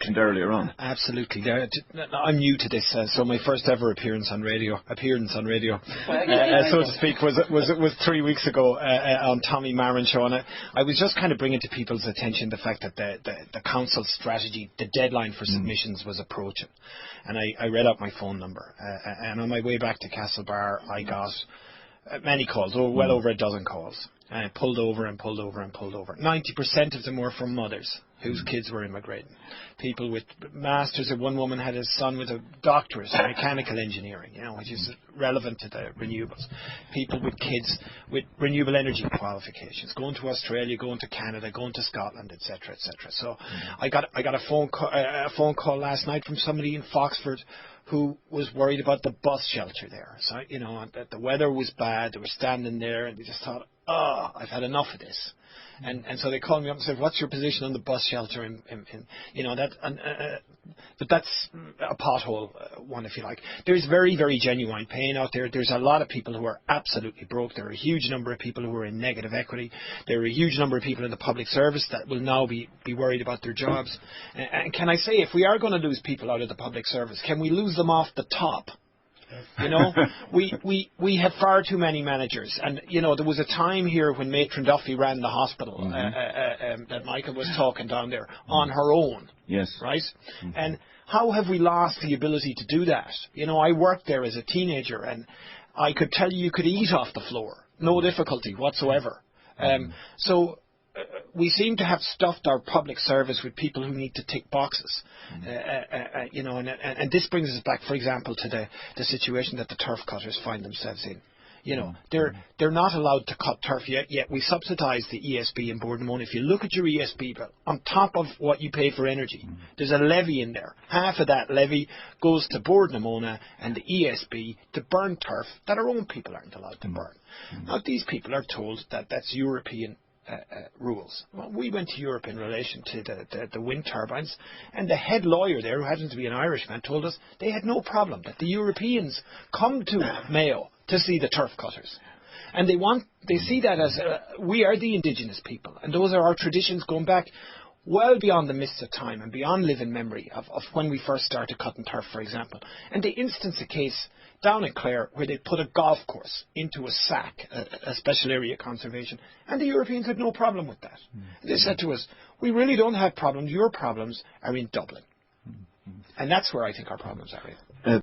mentioned earlier on. Absolutely. I'm new to this, so my first ever appearance on radio, so to speak, was 3 weeks ago on Tommy Marin show, and I was just kind of bringing to people's attention the fact that the council's strategy, the deadline for submissions was approaching, and I read out my phone number, and on my way back to Castlebar, I got many calls, well over a dozen calls. Pulled over. 90% of them were from mothers whose kids were immigrating. People with masters. One woman had a son with a doctorate in mechanical engineering, which is relevant to the renewables. People with kids with renewable energy qualifications, going to Australia, going to Canada, going to Scotland, etc., etc. So I got a phone call last night from somebody in Foxford who was worried about the bus shelter there. So, that the weather was bad. They were standing there and they just thought, I've had enough of this. And so they called me up and said, what's your position on the bus shelter? But that's a pothole one, if you like. There's very, very genuine pain out there. There's a lot of people who are absolutely broke. There are a huge number of people who are in negative equity. There are a huge number of people in the public service that will now be worried about their jobs. And can I say, if we are going to lose people out of the public service, can we lose them off the top? We have far too many managers, and there was a time here when Matron Duffy ran the hospital that Michael was talking down there on her own. Yes. Right? And how have we lost the ability to do that? I worked there as a teenager, and I could tell you could eat off the floor, no difficulty whatsoever. So we seem to have stuffed our public service with people who need to tick boxes, and this brings us back, for example, to the situation that the turf cutters find themselves in. They're not allowed to cut turf yet we subsidise the ESB in Boardnamona. If you look at your ESB bill, on top of what you pay for energy, there's a levy in there. Half of that levy goes to Boardnamona and the ESB to burn turf that our own people aren't allowed to burn. Now, these people are told that that's European rules. Well, we went to Europe in relation to the wind turbines, and the head lawyer there, who happens to be an Irishman, told us they had no problem, that the Europeans come to Mayo to see the turf cutters. And they see that as we are the indigenous people, and those are our traditions going back well beyond the mists of time and beyond living memory of when we first started cutting turf, for example. And they instance a case down in Clare where they put a golf course into a SAC, a special area conservation, and the Europeans had no problem with that. They said to us, we really don't have problems, your problems are in Dublin. And that's where I think our problems are in.